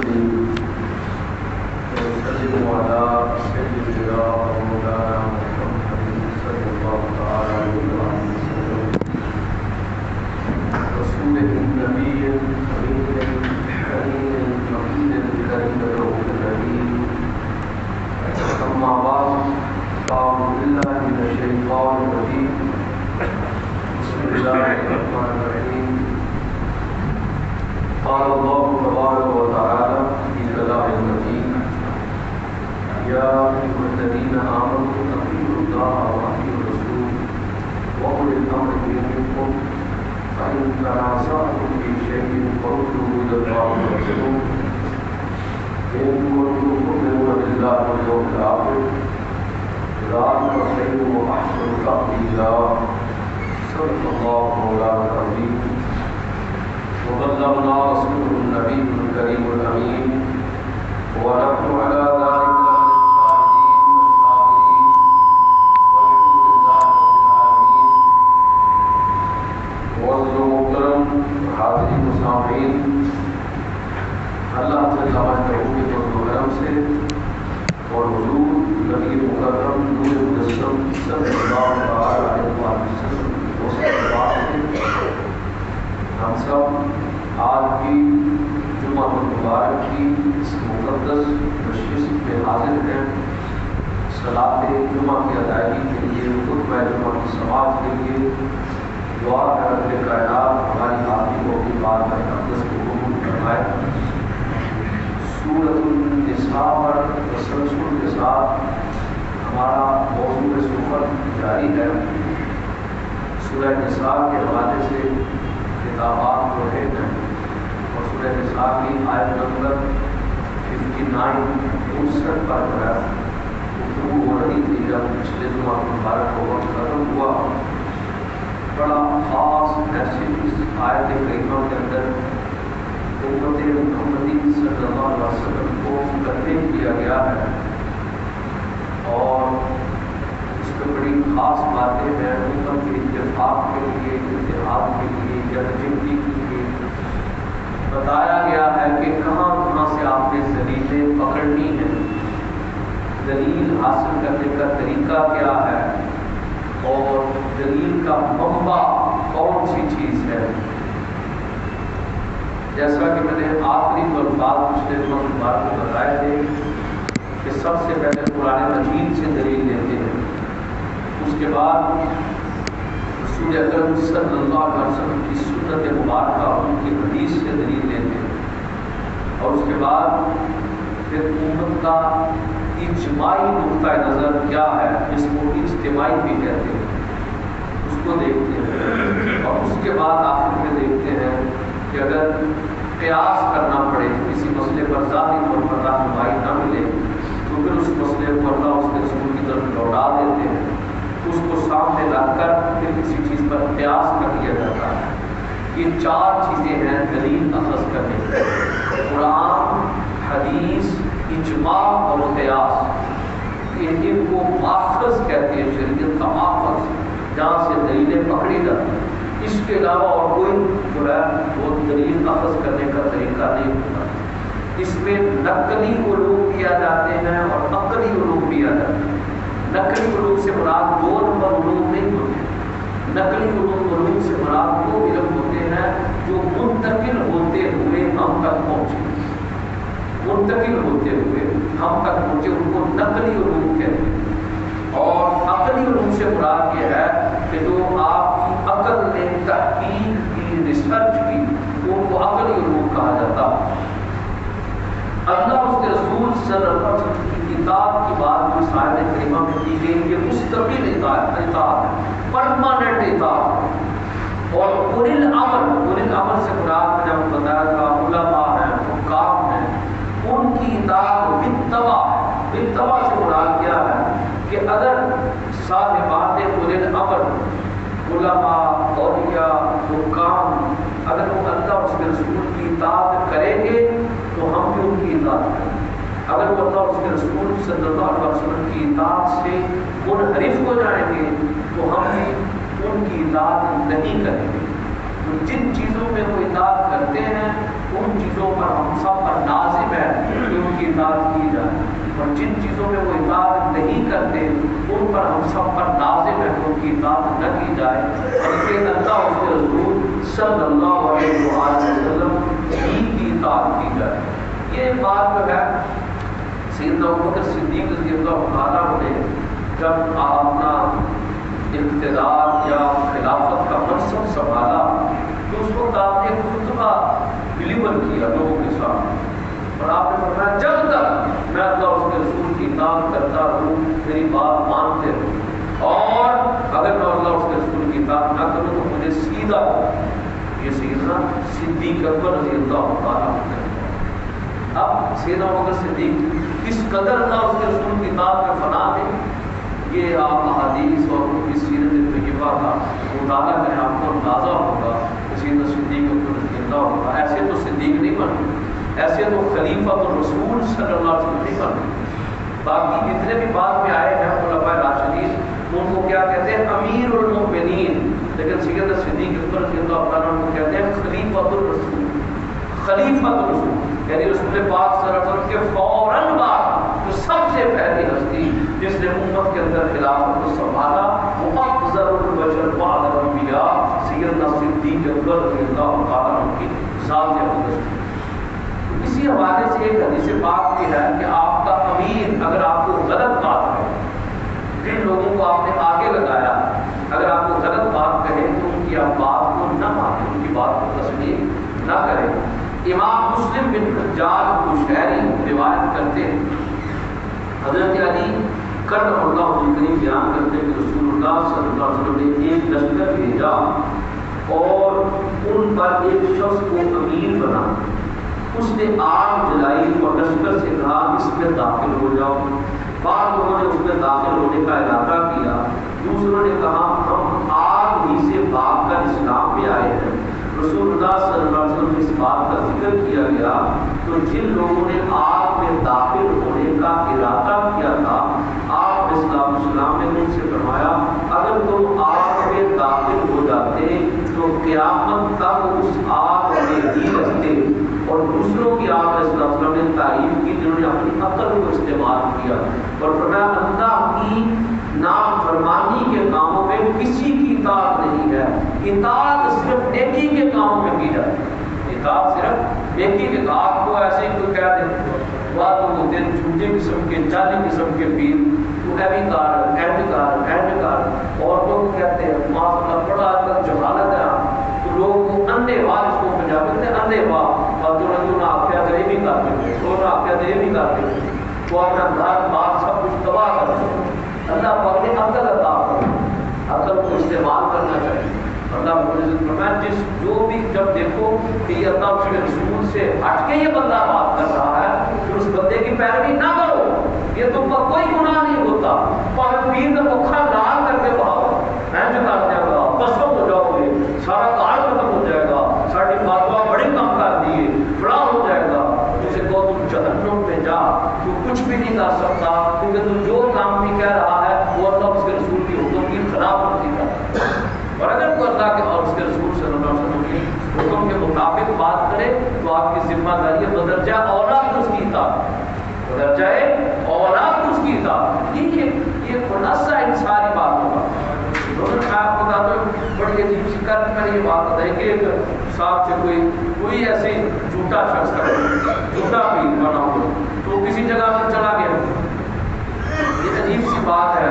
نصلي ونسلم على سيدنا ومولانا محمد صلى الله تعالى عليه وسلم رسول النبي الكريم الحنين المقيم الكريم الرؤوف الرحيم. أما بعد فأعوذ بالله من الشيطان الرجيم. بسم الله الرحمن الرحيم. قال الله تبارك وتعالى في كلام المتين: يا أيها الذين آمنوا أطيعوا الله وأطيعوا الرسول وأولي الأمر منكم فإن تنازعتم في شيء فردوه إلى الله والرسول إن كنتم تؤمنون بالله واليوم الآخر ذلك خير وأحسن تأويلا. صدق الله مولانا العظيم وبلغنا رسوله النبي الكريم الأمين ونحن على ذلك من الشاهدين والشاكرين والحمد لله رب العالمين. معزز محترم حاضرین مسامعین، اللہ جل وعلا کے فضل و کرم سے اور حضور نبی مکرم نور مجسم صلی اللہ علیہ وسلم ہم سب آج کی جمعہ المبارک کی اس مقدس نشست میں حاضر ہیں صلاۃ جمعہ کی ادائیگی کے لیے، خطبہ جمعہ کی سماعت کے لیے. دعا ہے رب کائنات ہماری آدمی کو اپنی بات کا مقدس کو قبول فرمائے. سورۃ النساء پر تسلسل کے ساتھ ہمارا موضوع سفر جاری ہے. سورہ نساء کے حوالے سے کتابات جو ہیں اور سورہ نساء کی آیت نمبر 59 پر جو ہے گفتگو ہو رہی تھی. جب پچھلے جمعہ مبارک کو وقت ختم ہوا، بڑا خاص میسج اس آیت کریمہ کے اندر امت محمدی صلی اللہ علیہ وسلم کو تقدیم کیا گیا ہے اور اس میں بڑی خاص باتیں ہیں. امت کے اتفاق کے لیے، اتحاد کے لیے، یکجہتی کے لیے بتایا گیا ہے کہ کہاں کہاں سے آپ نے دلیلیں پکڑنی ہیں، دلیل حاصل کرنے کا طریقہ کیا ہے اور دلیل کا منبع کون سی چیز ہے. جیسا کہ میں نے آخری الفاظ پچھلے مبارک کو بتائے تھے کہ سب سے پہلے قرآن مجید سے دلیل لیتے ہیں، اس کے بعد رسول اکرم صلی اللہ علیہ وسلم کی سنت مبارکہ ان کی حدیث سے دلیل لیتے ہیں اور اس کے بعد پھر امت کا اجماعی نقطۂ نظر کیا ہے جس کو اجتماعی بھی کہتے ہیں اس کو دیکھتے ہیں اور اس کے بعد آخر میں دیکھتے ہیں کہ اگر قیاس کرنا پڑے کسی مسئلے پر ظاہری طور پر رہنمائی نہ ملے تو پھر اس مسئلے کو اللہ اس کے رسول کی طرف لوٹا دیتے ہیں، اس کو سامنے رکھ کر پھر کسی چیز پر قیاس کر دیا جاتا ہے. یہ چار چیزیں ہیں دلیل اخذ کرنے کی: قرآن، حدیث، اجماع اور قیاس. ان کو ماخذ کہتے ہیں، شریعت کا ماخذ جہاں سے دلیلیں پکڑی جاتی ہیں. اس کے علاوہ اور کوئی جو ہے وہ دلیل اخذ کرنے کا طریقہ نہیں ہوتا. اس میں نقلی علوم بھی آ جاتے ہیں اور عقلی علوم بھی آ جاتے ہیں. نقلی علوم سے مراد 2 نمبر علوم نہیں ہوتے. نقلی علوم سے مراد وہ علم ہوتے ہیں جو منتقل ہوتے ہوئے ہم تک پہنچے، منتقل ہوتے ہوئے ہم تک پہنچے، ان کو نقلی علوم کہتے ہیں. اور عقلی علوم سے مراد یہ ہے کہ جو آپ کی عقل نے تحقیق کی، ریسرچ کی، ان کو عقلی علوم کہا جاتا ہے. اللہ اس کے رسول صلی اللہ علیہ وسلم کی کتاب کی بات جو اس آیت کریمہ میں کی گئی یہ مستقل اطاعت ہے، پرماننٹ اطاعت ہے. اور اولی الامر سے مراد میں جب بتایا تھا علماء ہیں، حکام ہیں، ان کی اطاعت بالتبع ہے. بالتبع سے مراد کیا ہے کہ اگر صاحبان اولی الامر، علماء، اولیاء، حکام اگر وہ اللہ اور اس کے رسول کی اطاعت کریں گے تو ہم بھی ان کی اطاعت کریں گے. اگر وہ اللہ اور اس کے رسول صلی اللہ علیہ وسلم کی اطاعت سے منحرف ہو جائیں گے تو ہم بھی ان کی اطاعت نہیں کریں گے. تو جن چیزوں میں وہ اطاعت کرتے ہیں ان چیزوں پر ہم سب پر لازم ہے کہ ان کی اطاعت کی جائے، اور جن چیزوں میں وہ اطاعت نہیں کرتے ان پر ہم سب پر لازم ہے کہ ان کی اطاعت نہ کی جائے، بلکہ اللہ اس کے رسول صلی اللہ علیہ وسلم کی اطاعت کی جائے۔ یہ بات جو ہے سیدنا ابوبکر صدیق رضی اللہ تعالیٰ نے جب اپنا اقتدار یا خلافت کا منصب سنبھالا تو اس وقت آپ نے ایک خطبہ ڈلیور کیا لوگوں کے ساتھ، اور آپ نے فرمایا جب تک میں اللہ اس کے رسول کی اطاعت کرتا ہوں میری بات مانتے رہو، اور اگر میں اللہ اس کے رسول کی اطاعت نہ کروں تو مجھے سیدھا یہ سیدنا صدیق اکبر رضی اللہ تعالیٰ عنہ۔ اب سیدنا ابوبکر صدیق کس قدر اللہ اس کے رسول کی اطاعت میں فنا تھے یہ آپ احادیث اور ان کی سیرت طیبہ کا مطالعہ کریں آپ کو اندازہ ہوگا کہ سیدنا صدیق اکبر رضی اللہ عنہ ایسے تو صدیق نہیں بنے، ایسے تو خلیفۃ الرسول صلی اللہ علیہ وسلم نہیں بنے۔ باقی جتنے بھی بعد میں آئے ہیں خلفائے راشدین ان کو کیا کہتے ہیں امیر المؤمنین، لیکن سیدنا صدیق اکبر رضی اللہ عنہ کو کہتے ہیں خلیفۃ الرسول، خلیفۃ الرسول یعنی رسول پاک صلی اللہ علیہ وسلم کے فوراً بعد جو سب سے پہلی ہستی جس نے امت کے اندر خلافت کو سنبھالا وہ افضل البشر بعد الانبیاء سیدنا صدیق اکبر رضی اللہ عنہ کی ذات اقدس۔ اسی حوالے سے ایک حدیث پاک بھی ہے کہ آپ کا امیر اگر آپ کو غلط بات ہے، جن لوگوں کو آپ نے آگے لگایا اگر آپ کو غلط بات کہے تو ان کی آپ بات کو نہ مانیں، ان کی بات کو تسلیم نہ کریں۔ امام مسلم بن حجاج قشیری روایت کرتے ہیں حضرت علی کرم اللہ وجہہ بیان کرتے ہیں کہ رسول اللہ صلی اللہ علیہ وسلم نے ایک لشکر بھیجا اور ان پر ایک شخص کو امیر بنا، اس نے آگ جلائی اور لشکر سے کہا اس میں داخل ہو جاؤ۔ بعض لوگوں نے اس میں داخل ہونے کا ارادہ کیا، دوسروں نے کہا ہم آگ ہی سے بھاگ کر اسلام میں آئے ہیں۔ رسول اللہ صلی اللہ علیہ وسلم اس بات کا ذکر کیا گیا تو جن لوگوں نے آگ میں داخل ہونے کا ارادہ کیا تھا آپ اسلام نے ان سے فرمایا اگر تم آگ میں داخل ہو جاتے تو قیامت تک اس آگ میں ہی رہتے، اور دوسروں کی آگ اسلام نے تعریف کی جنہوں نے اپنی عقل کو استعمال کیا، اور فرمایا اللہ کی نافرمانی کے کاموں میں کسی کی اطاعت نہیں ہے، اطاعت صرف نیکی کے کاموں میں کی جائے، اطاعت صرف نیکی کے کام کو ایسے ہی کوئی کہہ دے باتوں کو دن جھوٹے قسم کے جعلی قسم کے پیر تو ایوی کار عورتوں کو کہتے ہیں ماشاء اللہ بڑا آج کل جہالت ہے تو لوگ اندھے وار اس کو پنجابی میں اندھے وار اور جو آخیا کرے بھی کرتے تو آخیا دے بھی کرتے تو اپنا گھر بات سب کچھ تباہ کرتے۔ اللہ پاک نے عقل عطا کرنا، عقل کو استعمال کرنا چاہیے۔ اللہ جس جو بھی جب دیکھو کہ یہ اللہ اس کے رسول سے ہٹ کے یہ بندہ بات کر رہا ہے تو اس بندے کی پیروی نہ کرو، یہ تم پر کوئی گناہ نہیں ہوتا، پاک پیر کا مکھا لال کر کے بہاؤ میں جو کر دیا گا پسند ہو جاؤ گے، سارا کار ختم ہو جائے گا، ساری باتوں بڑے کم کر دیے بڑا ہو جائے گا، اسے کہو تم جہنم میں جا، تو کچھ بھی نہیں کر سکتا کیونکہ تم جو کام بھی کہہ رہا ہے وہ اللہ اس کے رسول کی حکم کی خلاف ورزی کرتا ہے، اور اگر کوئی اللہ کے اور اس کے رسول صلی اللہ علیہ وسلم کی حکم کے مطابق بات کرے تو آپ کی ذمہ داری ہے بدرجہ اولاد اس کی اطاعت، بدرجہ اولاد اس کی اطاعت۔ یہ خلاصہ ان ساری باتوں کا میں آپ کو بتاتا ہوں بڑی عجیب سی کر میں یہ بات بتائی کہ ایک صاحب سے کوئی ایسے جھوٹا شخص کا جھوٹا بھی بنا ہوا تو کسی جگہ پر چلا گیا، یہ عجیب سی بات ہے،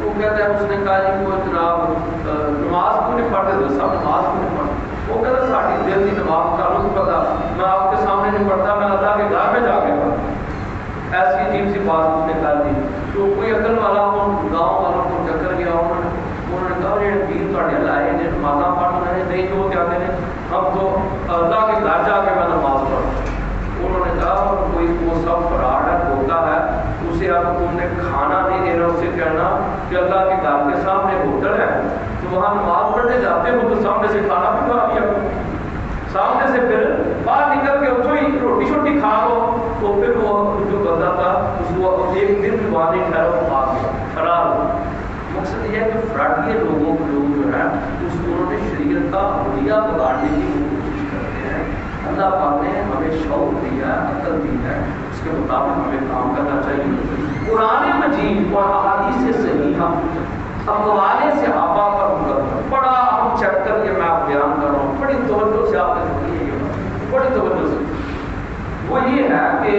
وہ کہتا ہے اس نے کہا جی وہ جناب نماز کو نہیں پڑھتے تھے سب نماز کو نہیں پڑھتے، وہ کہتا ساڑھی دل کی نماز کا نہیں پتا میں آپ کے سامنے نہیں پڑھتا میں اللہ کے گھر میں جا کے پڑھتا، ایسی عجیب سی بات اس نے کر دی۔ تو کوئی عقل والا گاؤں والوں کو چکر گیا انہوں نے کہا یہ پیر تھوڑے لائے نے نمازاں پڑھ رہے نہیں تو وہ کہتے ہیں ہم تو اللہ کے گھر جا کے میں نماز پڑھتا، انہوں نے کہا کوئی وہ سب فراڈ ہوتا ہے اسے اب تم نے کھانا نہیں دینا، اسے کہنا کہ اللہ کے گھر کے سامنے ہوٹل ہے تو وہاں نماز پڑھنے جاتے ہو تو سامنے سے کھانا بھی کھا لیا، سامنے سے پھر باہر نکل کے اتوں ہی روٹی شوٹی کھا لو، تو پھر وہ جو بندہ تھا اس کو ایک دن بھی وہاں نہیں ٹھہرا وہ آ گیا فرار ہو۔ مقصد یہ ہے کہ فراڈیے لوگوں کو لوگ جو ہے اس کو انہوں نے شریعت کا حلیہ بگاڑنے کی کوشش کرتے ہیں. اللہ پاک نے ہمیں شعور دیا ہے، عقل دی ہے، اس کے مطابق ہمیں کام کرنا چاہیے. قرآن مجید اور احادیث صحیحہ اقوال صحابہ پر مقدم بڑا اہم چیپٹر یہ میں آپ بیان کر رہا ہوں، بڑی توجہ سے آپ نے سنی ہے، بڑی توجہ سے. وہ یہ ہے کہ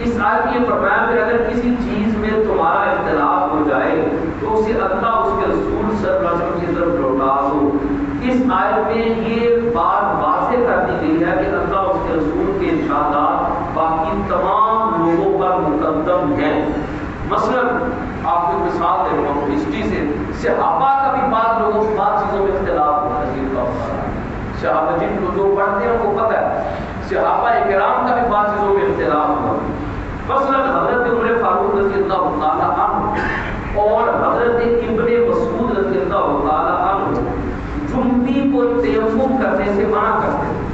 اس آیت میں یہ فرمایا کہ اگر کسی چیز میں تمہارا اختلاف ہو جائے تو اسے اللہ اس کے رسول صلی اللہ علیہ وسلم کی طرف لوٹا دو. اس آیت میں یہ بات واضح کر دی گئی ہے کہ اللہ اس کے رسول کے ارشادات باقی تمام لوگوں پر مقدم ہیں. مثلا آپ کو مثال دے رہا ہوں ہسٹری سے. صحابہ کا بھی بعض لوگوں سے بعض چیزوں میں اختلاف ہوتا ہے. صحابہ جن کو جو پڑھتے ہیں وہ پتہ ہے صحابہ کرام کا بھی بعض چیزوں میں اختلاف ہوا. مثلا حضرت عمر فاروق رضی اللہ تعالیٰ عنہ اور حضرت ابن مسعود رضی اللہ تعالیٰ عنہ جنبی کو تیمم کرنے سے منع کرتے ہیں.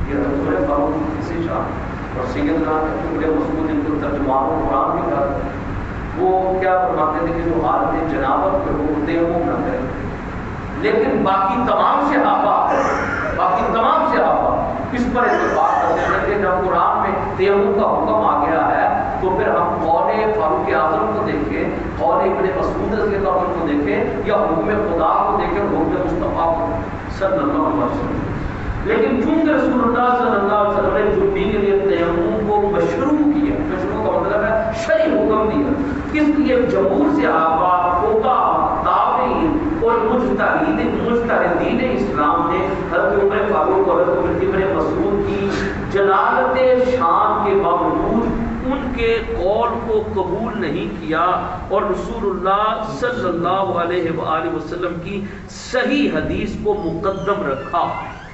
یہ حضرت عمر فاروق کسی شان اور سیدنا ابن مسعود ان کو ترجمان قرآن بھی کرتے ہیں. وہ کیا فرماتے تھے کہ جو حالت جنابت پہ وہ تیمم نہ کریں. لیکن باقی تمام صحابہ اس پر اتفاق کرتے ہیں کہ جب قرآن میں تیمم کا حکم آ گیا ہے تو پھر ہم قول فاروق اعظم کو دیکھیں، قول ابن مسعود رضی اللہ عنہ کو دیکھیں، یا حکم خدا کو دیکھیں، حکم مصطفیٰ کو صلی اللہ علیہ وسلم. لیکن چونکہ رسول اللہ صلی اللہ علیہ وسلم نے جنبی کے لیے تیمم کو مشروع کیا، مشروع کا مطلب ہے شرعی حکم دیا، اس لیے جمہور صحابہ، فقہاء، تابعین اور مجتہدین اسلام نے حضرت عمر فاروق اور حضرت ابن مسعود کی جلالت شان کے باوجود ان کے قول کو قبول نہیں کیا اور رسول اللہ صلی اللہ علیہ وآلہ وسلم کی صحیح حدیث کو مقدم رکھا.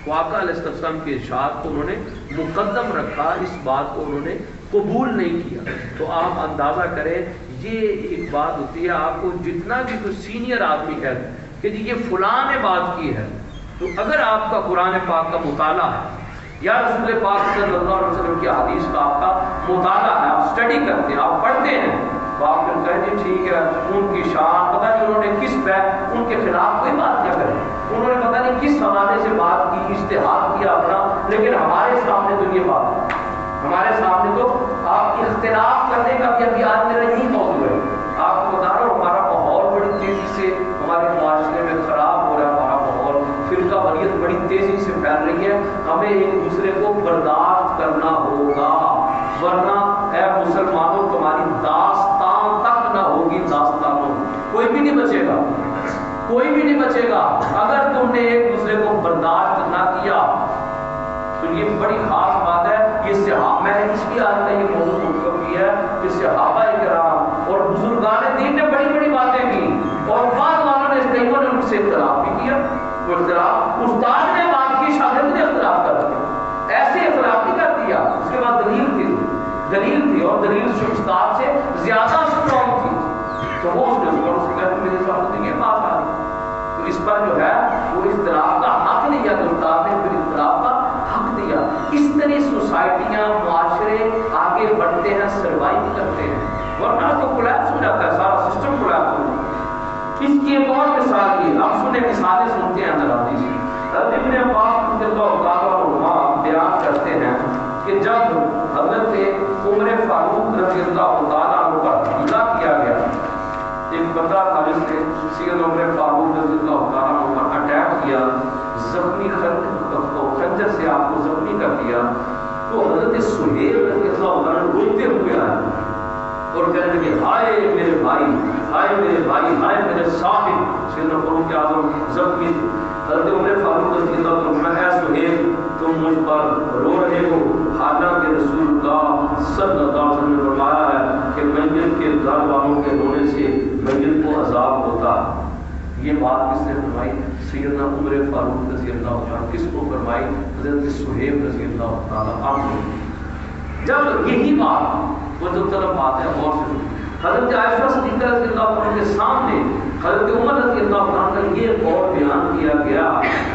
واقعہ علیہ السلام کے ارشاد کو انہوں نے مقدم رکھا، اس بات کو انہوں نے قبول نہیں کیا. تو آپ اندازہ کریں یہ ایک بات ہوتی ہے، آپ کو جتنا بھی کوئی سینئر آدمی ہے کہ جی یہ فلاں نے بات کی ہے، تو اگر آپ کا قرآن پاک کا مطالعہ ہے یا رسول پاک صلی اللہ علیہ وسلم کی حدیث کا آپ کا مطالعہ ہے، آپ اسٹڈی کرتے ہیں، آپ پڑھتے ہیں، تو آپ پھر کہیں جی ٹھیک ہے ان کی شان پتہ نہیں انہوں نے کس پہ ان کے خلاف کوئی بات کیا کریں، انہوں نے پتہ نہیں کس حوالے سے بات کی، اجتہاد کیا اپنا، لیکن ہمارے سامنے تو یہ بات ہے، ہمارے سامنے تو آپ اختلاف کرنے کا بھی ابھی آج میرا یہی موضوع ہے. آپ کو بتا رہا ہوں ہمارا ماحول بڑی تیزی سے ہمارے معاشرے میں خراب ہو رہا ہے، ہمارا ماحول فرقہ واریت بڑی تیزی سے پھیل رہی ہے. ہمیں ایک دوسرے کو برداشت کرنا ہوگا، ورنہ اے مسلمانوں تمہاری داستان تک نہ ہوگی. داستانوں کوئی بھی نہیں بچے گا، کوئی بھی نہیں بچے گا اگر تم نے ایک دوسرے کو برداشت نہ کیا. تو یہ بڑی خاص بات ہے. یہ صحابہ میں نے اس کی آج کا یہ موضوع منتخب کیا ہے کہ صحابہ کرام اور بزرگان دین نے بڑی بڑی باتیں کی اور بعض والوں نے کئیوں نے ان سے اختلاف بھی کیا. وہ اختلاف استاد نے بات کی، شاگرد نے اختلاف کر دیا، ایسے اختلاف نہیں کر دیا. اس کے بعد دلیل تھی اور دلیل سے استاد سے زیادہ اسٹرانگ تھی، تو وہ اس نے میرے ساتھ یہ بات آ رہی. تو اس پر جو ہے وہ اختلاف کا حق نہیں ہے، تو استاد نے پھر اختلاف کا حق دیا. اس طرح سوسائٹیاں، معاشرے آگے بڑھتے ہیں، سروائیو کرتے ہیں، ورنہ تو کولیپس ہو جاتا ہے، سارا سسٹم کولیپس ہو جاتا ہے. اس کی ایک اور مثال کی آپ سنیں، مثالیں سنتے ہیں ذرا دیجیے. حضرت ابن عباس رضی اللہ تعالیٰ عنہ بیان کرتے ہیں کہ جب حضرت عمر فاروق رضی اللہ تعالیٰ عنہ پر حملہ کیا گیا، ایک بندہ تھا جس نے سیدنا عمر فاروق رضی اللہ تعالیٰ عنہ پر اٹیک کیا، زخمی خنجر سے آپ کو زخمی کر دیا. تو حضرت سہیل رضی اللہ عنہ روتے ہوئے آئے اور کہنے لگے ہائے میرے بھائی، ہائے میرے بھائی، ہائے میرے صاحب. سیدنا فاروق اعظم زخمی تھے. حضرت عمر فاروق رضی اللہ عنہ اے سہیل تم مجھ پر رو رہے ہو، حالانکہ رسول اللہ صلی اللہ علیہ وسلم نے فرمایا ہے کہ میت کے گھر والوں کے رونے سے میت کو عذاب ہوتا. یہ بات کس نے فرمائی؟ سیدنا عمر فاروق رضی اللہ عنہ. کس کو فرمائی؟ حضرت سہیب رضی اللہ تعالیٰ عنہ. جب یہی بات وہ جو طرف بات ہے اور سے حضرت عائشہ صدیقہ رضی اللہ عنہ کے سامنے حضرت عمر رضی اللہ عنہ کا یہ قول بیان کیا گیا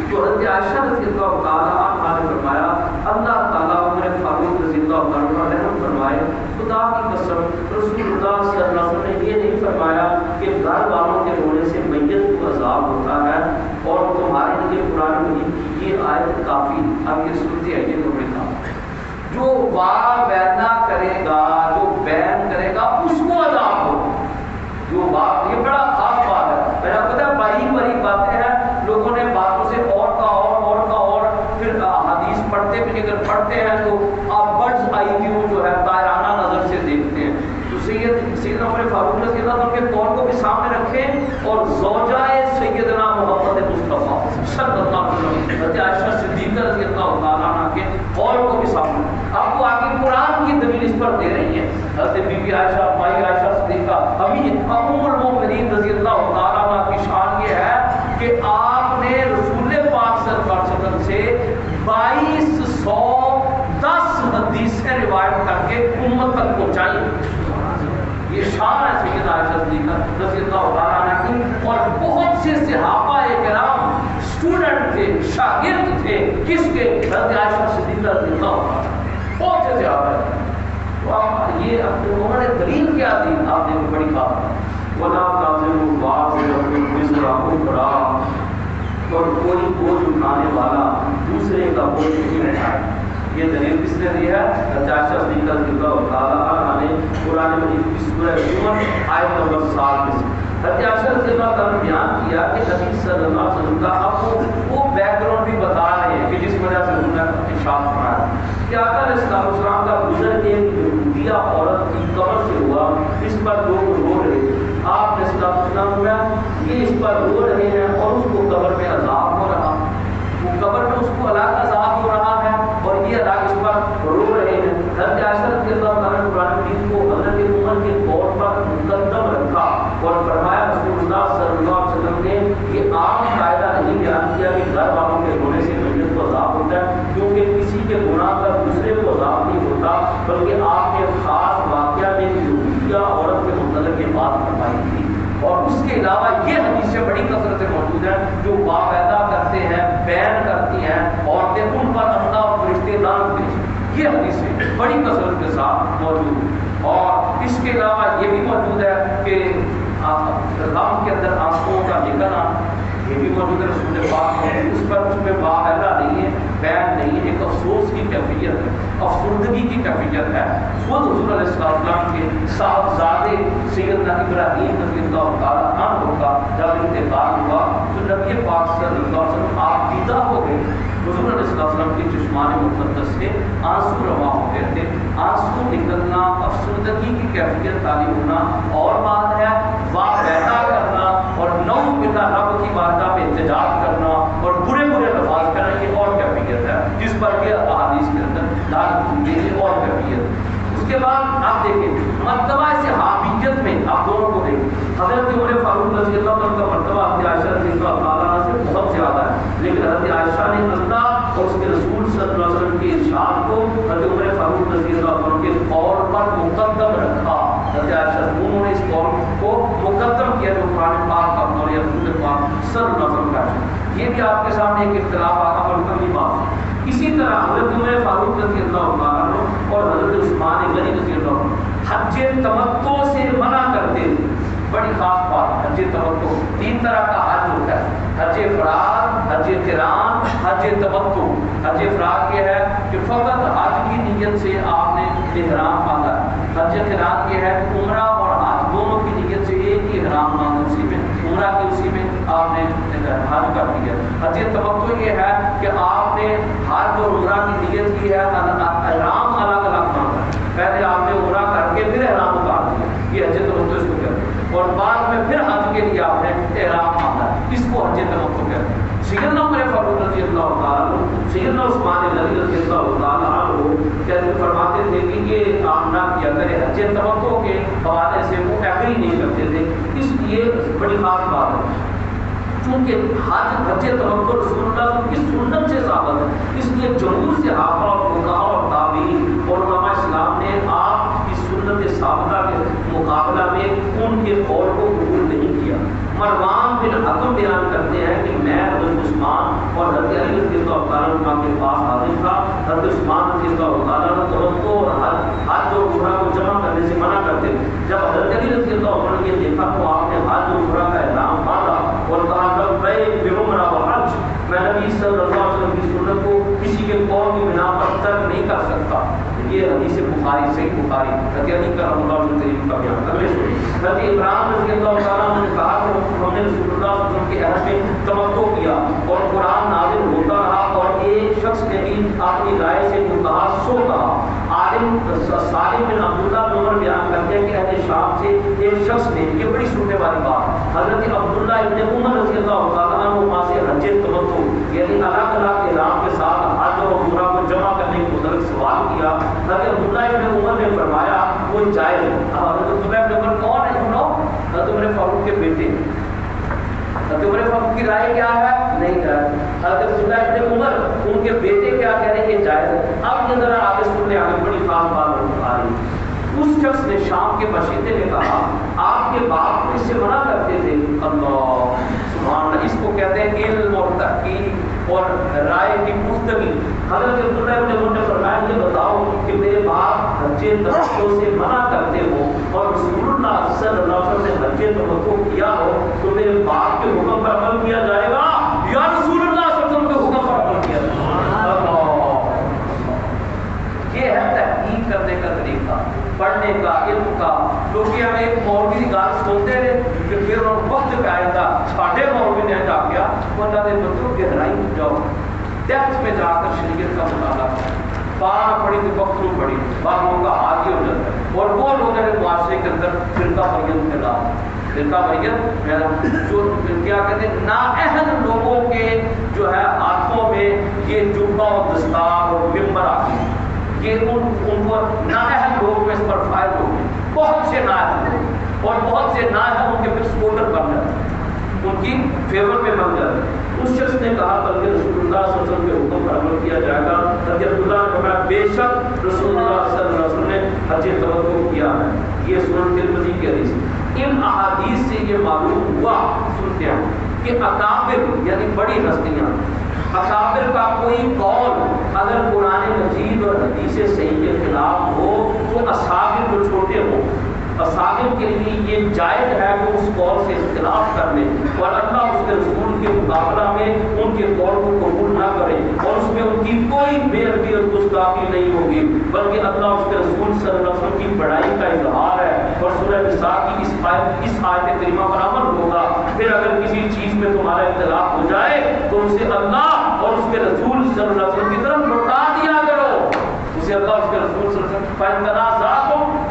تو حضرت عائشہ رضی اللہ تعالیٰ عنہ نے فرمایا اللہ تعالیٰ عمر فاروق رضی اللہ عنہ رحم فرمائے. خدا کی قسم رسول اللہ صلی اللہ علیہ وسلم نے یہ نہیں فرمایا کہ گھر والوں کافی. اب یہ سنتے ہیں یہ تو بتا جو وعدہ کرے گا جو بیان کرے گا اس کو عذاب ہو. جو بات یہ بڑا خاص بات ہے. میں نے پتا بڑی بڑی باتیں ہیں لوگوں نے باتوں سے اور کا اور پھر حدیث پڑھتے بھی اگر پڑھتے ہیں تو آپ برڈز آئی ویو جو ہے طائرانہ نظر سے دیکھتے ہیں. تو سیدنا عمر فاروق رضی اللہ عنہ کے قول کو بھی سامنے رکھیں اور زوجائے سیدنا محمد مصطفیٰ صلی اللہ علیہ وسلم حضرت عائشہ صدیقہ رضی اللہ تعالیٰ عنہ کے قول کو بھی سامنے. آپ کو آگے قرآن کی دلیل اس پر دے رہی ہے. حضرت بی بی عائشہ مائی عائشہ صدیقہ ابھی ام المؤمنین رضی اللہ تعالیٰ عنہ کی شان یہ ہے کہ آپ نے رسول پاک صلی اللہ علیہ وسلم سے 2210 حدیثیں روایت کر کے امت تک پہنچائی. یہ شان ہے سیدنا عائشہ صدیقہ رضی اللہ تعالیٰ عنہ کی. اور بہت سے صحابہ کرام اسٹوڈنٹ تھے شاگرد تھے کس کے حضرت عائشہ صدیقہ رضی اللہ تعالیٰ عنہ. بہت سے صحابہ تو یہ انہوں نے دلیل کیا دی. آپ نے بڑی بات ولا تعزلوا بعضكم وزر اخرى اور کوئی بوجھ اٹھانے والا دوسرے کا بوجھ نہیں اٹھائے. یہ دلیل کس نے دی ہے؟ حضرت عائشہ صدیقہ رضی اللہ تعالیٰ عنہ نے قرآن مجید کی سورہ زمر آیت نمبر 7 میں حضرت عائشہ رضی اللہ تعالیٰ نے بیان کیا کہ نبی صلی اللہ علیہ وسلم کا اب وہ بیک گراؤنڈ بھی بتا رہے ہیں کہ جس وجہ سے انہوں نے ارشاد فرمایا کہ آقا علیہ السلام کا گزر ایک یہودیہ عورت کی قبر سے ہوا. اس پر لوگ رو رہے. آپ نے سنا یہ اس پر رو رہے ہیں اور اس کو قبر میں عذاب ہو رہا. وہ قبر میں اس کو الگ عذاب ہو رہا ہے اور یہ الگ اس پر رو رہے ہیں. حضرت عائشہ رضی اللہ تعالیٰ نے قرآن مجید کو حضرت عمر کے طور پر مقدم رکھا اور فرمایا رسول اللہ صلی اللہ علیہ وسلم نے یہ عام قاعدہ نہیں بیان کیا کہ گھر والوں کے رونے سے میت کو عذاب ہوتا ہے کیونکہ کسی کے گناہ پر دوسرے کو عذاب نہیں ہوتا بلکہ آپ نے خاص واقعہ میں یہودیہ عورت کے متعلق یہ بات فرمائی تھی. اور اس کے علاوہ یہ حدیثیں بڑی کثرت سے موجود ہیں جو باقاعدہ کرتے ہیں بیان کرتی ہیں عورتیں ان پر اللہ اور فرشتے لعنت بھیجتے. یہ حدیثیں بڑی کثرت کے ساتھ موجود ہیں. اور اس کے علاوہ یہ بھی موجود ہے کہ غم کے اندر آنسوؤں کا نکلنا یہ بھی موجود ہے. رسول پاک ہے اس پر اس میں باقاعدہ نہیں ہے بیان نہیں ہے. ایک افسوس کی کیفیت ہے افسردگی کی کیفیت ہے. خود حضور علیہ السلام کے صاحبزادے سیدنا ابراہیم رضی اللہ تعالیٰ عنہ کا جب انتقال ہوا تو نبی پاک صلی اللہ علیہ وسلم آپ دیدہ ہو گئے. حضور علیہ السلام کے چشمان مقدس سے آنسو رواں ہوتے تھے. آنسو نکلنا افسردگی کی کیفیت تعلیم ہونا اور بات ہے واہ پیدا کرنا اور نو پتا رب کی بارگاہ میں احتجاج کرنا اور برے برے الفاظ کرنا یہ اور کیفیت ہے جس پر کہ احادیث کے اندر دال یہ اور کیفیت. اس کے بعد آپ دیکھیں مرتبہ صحابیت میں آپ دونوں کو دیکھیں. حضرت عمر فاروق رضی اللہ عنہ کا مرتبہ حضرت عائشہ رضی اللہ تعالیٰ عنہ سے بہت زیادہ ہے لیکن حضرت عائشہ نے اللہ اور اس کے رسول صلی اللہ علیہ وسلم کے ارشاد کو حضرت عمر فاروق رضی اللہ عنہ کے قول پر مقدم رکھا. حضرت عائشہ انہوں نے اس قول کو مقدم کیا جو قرآن پاک کا قول یا رسول پاک صلی اللہ علیہ وسلم کا ہے. یہ بھی آپ کے سامنے ایک اختلاف آقا پر کمی بات ہے. اسی طرح حضرت عمر فاروق رضی اللہ عنہ اور حضرت عثمان غنی رضی اللہ عنہ حج تمتع سے منع کرتے تھے. بڑی خاص بات حج تمتع 3 طرح کا حج ہوتا ہے. حج افراد حج قران حج تمتع. حج افراد یہ ہے کہ فقط حج کی نیت سے آپ نے احرام باندھا. حج قران یہ ہے عمرہ اور حج دونوں کی نیت سے ایک ہی احرام باندھا اسی میں عمرہ کے اسی میں آپ نے حج کر دیا. حج تمتع یہ ہے کہ آپ نے حج اور عمرہ کی نیت کی ہے احرام الگ الگ باندھا. پہلے آپ نے عمرہ کر کے پھر احرام اتار دیا. یہ حج تمتع اس کو کہتے ہیں اور بعد میں پھر حج کے لیے آپ نے احرام باندھا. اس کو حج تمتع کہتے ہیں. سیدنا عمر فاروق رضی اللہ تعالیٰ سیدنا عثمان غنی رضی اللہ تعالیٰ عنہ کہتے فرماتے تھے کہ یہ کام نہ کیا کرے. حج تمتع کے حوالے سے وہ ایگری نہیں کرتے تھے. اس لیے بڑی خاص بات ہے چونکہ حج تمتع رسول اللہ کی سنت سے ثابت ہے. اس لیے جمہور صحابہ اور فقہاء اور تابعین اور علماء اسلام نے آپ کی سنت ثابتہ کے مقابلہ میں ان کے قول کو قبول نہیں کیا. مروان بن حکم بیان کرتے ہیں کہ میں حضرت عثمان اور حضرت علی رضی اللہ تعالیٰ عنہ کے پاس حاضر تھا. حضرت عثمان رضی اللہ تعالیٰ عنہ تمتع اور حج اور عمرہ کو جمع کرنے سے منع کرتے تھے. جب حضرت علی رضی اللہ عنہ نے یہ دیکھا تو آپ نے حج اور عمرہ کا احرام باندھا اور کہا لبیک بعمرہ و حج. میں نبی صلی اللہ علیہ وسلم کی سنت کو کسی کے قول کی بنا پر ترک نہیں کر سکتا. یہ حدیث بخاری صحیح بخاری حضرت علی کرم اللہ وجہ کا بیان. اگلے سنیں حضرت عمران رضی اللہ تعالیٰ عنہ نے کہا کہ ہم نے رسول اللہ صلی اللہ علیہ وسلم کے عہد میں تمتع کیا اور قرآن نازل ہوتا رہا اور ایک شخص نے بھی اپنی رائے سے جو کہا سو کہا. عالم سالم بن عبداللہ بن عمر بیان کرتے ہیں کہ اہل شام سے ایک شخص نے, یہ بڑی سننے والی بات, حضرت عبداللہ ابن عمر رضی اللہ تعالیٰ عنہ سے حج تمتع یعنی الگ الگ اعلان کے ساتھ حج اور عمرہ کو جمع کرنے کے متعلق سوال کیا. حضرت عبداللہ ابن عمر نے فرمایا وہ جائز ہے. اب حضرت عبداللہ ابن عمر کون ہے سنو؟ حضرت عمر فاروق کے بیٹے. حضرت عمر فاروق کی رائے کیا ہے؟ نہیں جائز. حضرت عبداللہ ابن عمر ان کے بیٹے کیا کہہ رہے ہیں کہ جائز ہے. اب یہ ذرا آگے سننے آگے بڑی خاص بات آ رہی. اس شخص نے شام کے باشندے نے کہا آپ کے باپ کو اس سے منع کرتے تھے. اللہ سبحان اللہ, اس کو کہتے ہیں علم اور تحقیق اور رائے کی گفتگو. حضرت عبداللہ ابن عمر نے فرمایا یہ بتاؤ کہ میرے باپ حج تمتع سے منع کرتے ہو اور رسول اللہ صلی اللہ علیہ وسلم نے حج تمتع کیا ہو تو میرے باپ کے حکم پر عمل کیا جائے گا یا رسول اللہ صلی اللہ علیہ وسلم کے حکم پر عمل کیا جائے گا؟ یہ ہے تحقیق کرنے کا طریقہ, پڑھنے کا, علم کا. کیونکہ ہم ایک مولوی کی گال سنتے رہے کہ پھر وقت پہ آئے گا ساڑھے مولوی نے جا گیا وہ اللہ کے بندوں گہرائی میں جاؤ, ڈیپتھ میں جا کر شریعت کا مطالعہ پارا پڑھی تو وقت میں پڑھی بعض لوگوں کا عادی ہو جاتا ہے. اور وہ لوگ ہیں معاشرے کے اندر فرقہ واریت پھیلا, فرقہ واریت جو کیا کہتے ہیں نااہل لوگوں کے جو ہے ہاتھوں میں یہ جبہ اور دستار اور ممبر آتی ہے. یہ ان کو نااہل لوگ میں اس پر فائل ہو گئے, بہت سے نااہل لوگ اور بہت سے نااہل ان کے پھر سپورٹر بن جاتے ہیں, ان کی فیور میں بن جاتے ہیں. اس شخص نے کہا بلکہ رسول اللہ صلی اللہ علیہ وسلم کے حکم پر عمل کیا جائے گا. حضرت عبداللہ نے فرمایا بے شک رسول اللہ صلی اللہ علیہ وسلم نے حج تمتع کیا ہے. یہ سنن ترمذی کی حدیث. ان احادیث سے یہ معلوم ہوا سنتے ہیں کہ اکابر یعنی بڑی ہستیاں, اکابر کا کوئی قول اگر قرآن مجید اور حدیث صحیح کے خلاف ہو تو اصحاب کو چھوٹے ہوں. اصحاب کے لیے یہ جائز ہے کہ اس قول سے اختلاف کر لیں اور اللہ اس کے رسول کے مقابلہ میں ان کے قول کو قبول نہ کرے اور اس میں ان کی کوئی بے ادبی اور گستاخی نہیں ہوگی بلکہ اللہ اس کے رسول صلی اللہ علیہ وسلم کی بڑائی کا اظہار ہے. اور سورہ نساء کی اس آیت کریمہ پر عمل ہوگا. پھر اگر کسی چیز میں تمہارا اختلاف ہو جائے تو اسے اللہ اور اس کے رسول صلی اللہ علیہ وسلم کی طرف لوٹا دیا کرو. اسے اللہ اس کے رسول صلی اللہ علیہ وسلم فَإِنْ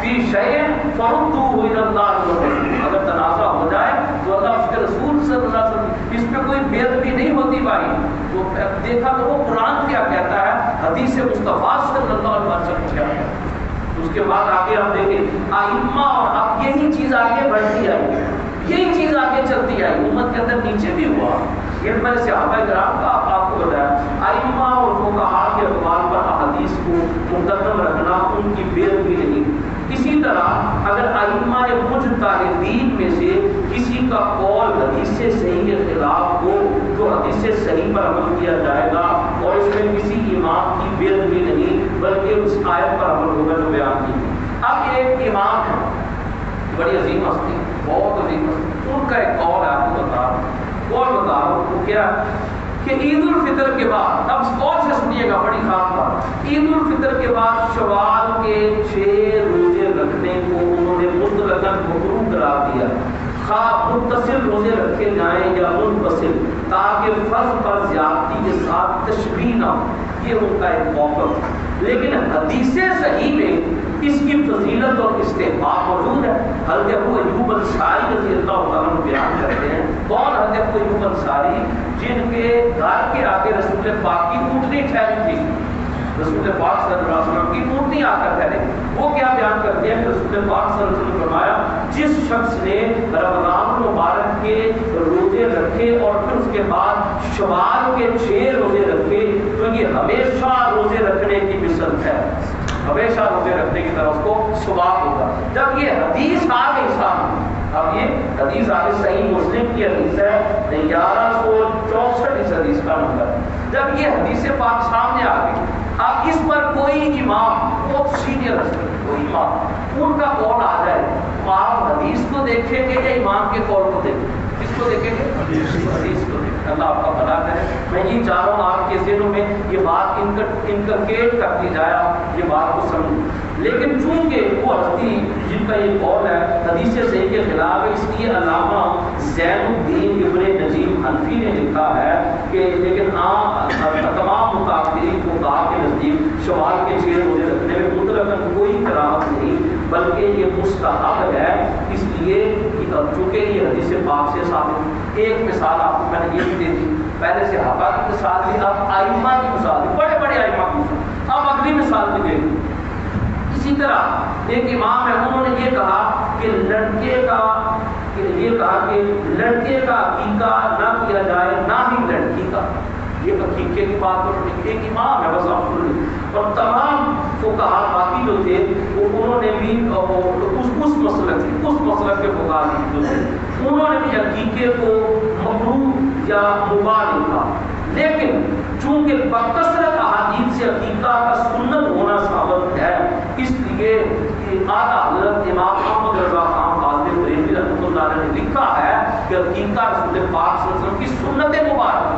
فی شَيْءٍ فَرُدُّوهُ إِلَى اللَّهِ وَالرَّسُولِ, اگر تنازع ہو جائے تو اللہ اس کے رسول صلی اللہ علیہ وسلم, اس میں کوئی بے ادبی نہیں ہوتی بھائی. تو دیکھا کہ وہ قرآن کیا کہتا ہے, حدیث مصطفیٰ صلی اللہ علیہ وسلم کیا کہتا ہے. اس کے بعد آگے ہم دیکھیں ائمہ اور اب یہی چیز آگے بڑھتی آئی, یہی چیز آگے چلتی آئی, امت کے اندر نیچے بھی ہوا. یہ میں نے صحابہ کرام کا آپ کو بتایا, ائمہ اور فقہاء کے اقوال پر احادیث کو مقدم رکھنا ان کی بے ادبی نہیں. اسی طرح اگر ائمہ مجتہدین میں سے کسی کا قول حدیث سے صحیح کے خلاف ہو تو حدیث سے صحیح پر عمل کیا جائے گا اور اس میں کسی امام کی بے ادبی نہیں بلکہ اس آیت پر عمل ہوگا جو بیان کی. اب ایک امام ہے بڑی عظیم ہستی, بہت عظیم ہستی, ان کا ایک قول ہے آپ کو بتا رہا ہوں وہ کیا کہ عید الفطر کے بعد, اب قول سے سنیے گا بڑی خاص بات, عید الفطر کے بعد شوال کے 6 روزے رکھنے کو انہوں نے مطلقاً مکروہ قرار دیا, خواہ متصل روزے رکھے جائیں یا منفصل, تاکہ فرض پر زیادتی کے ساتھ تشبیہ نہ ہو. یہ ان کا ایک موقف. لیکن حدیث صحیح میں اس کی فضیلت اور استحباب موجود ہے. حضرت ابو ایوب انصاری رضی اللہ عنہ بیان کرتے ہیں. کون حضرت ابو ایوب انصاری؟ جن کے گھر کے آگے رسول پاک کی اونٹنی ٹھہری تھی, رسول پاک صلی اللہ علیہ وسلم کی اونٹنی آ کر ٹھہرے. وہ کیا بیان کرتے ہیں کہ رسول پاک صلی اللہ علیہ وسلم نے فرمایا جس شخص نے رمضان مبارک کے روزے رکھے اور پھر اس کے بعد شوال کے 6 روزے رکھے تو یہ ہمیشہ روزے رکھنے کی مثل ہے, ہمیشہ روزے رکھنے کی طرح اس کو ثواب ہوگا. جب یہ حدیث آ گئی سامنے, اب یہ حدیث آگے صحیح مسلم کی حدیث ہے 1164 اس حدیث کا نمبر. جب یہ حدیث پاک سامنے آ گئی, اب اس پر کوئی امام بہت سینئر ہے, کوئی امام ان کا قول آ جائے, آپ حدیث کو دیکھیں گے یا امام کے قول کو دیکھیں, اس کو دیکھیں گے؟ حدیث کو دیکھیں گے۔ اللہ آپ کا بھلا کرے۔ میں یہ چاہ رہا ہوں آپ کے ذہنوں میں یہ بات انکرکیٹ کر دی جائے، آپ یہ بات کو سمجھیں۔ لیکن چونکہ وہ ہستی جن کا یہ قول ہے حدیث صحیح کے خلاف ہے، اس لیے علامہ زین الدین ابن نجیم حنفی نے لکھا ہے کہ لیکن تمام متاثرین کو کہا کے نزدیک شوال کے 6 روزے رکھنے میں مطلقاً کوئی کراہت نہیں، بلکہ یہ مستحب ہے، اس لیے چونکہ یہ حدیث پاک سے ثابت۔ ایک مثال آپ کو میں نے یہ بھی دے دی، پہلے صحابہ کی مثال دی، اب ائمہ کی مثال دی، بڑے بڑے ائمہ کی مثال، اب اگلی مثال بھی دے دی۔ اسی طرح ایک امام ہے، انہوں نے یہ کہا کہ لڑکے کا عقیقہ نہ کیا جائے، نہ ہی لڑکی کا۔ یہ عقیقے کی بات پر ایک امام ہے بس آپ کو، اور تمام فقہاء باقی جو تھے وہ انہوں نے بھی اس مسلک کے فقہاء جو تھے انہوں نے بھی عقیقے کو مکروہ یا مباح لکھا۔ لیکن چونکہ بکثرت احادیث سے عقیقہ کا سنت ہونا ثابت ہے، اس لیے اعلیٰ حضرت امام محمد رضا خان قاضی بریلوی رحمۃ اللہ علیہ نے لکھا ہے کہ عقیقہ رسول پاک صلی اللہ علیہ وسلم کی سنت مبارکہ،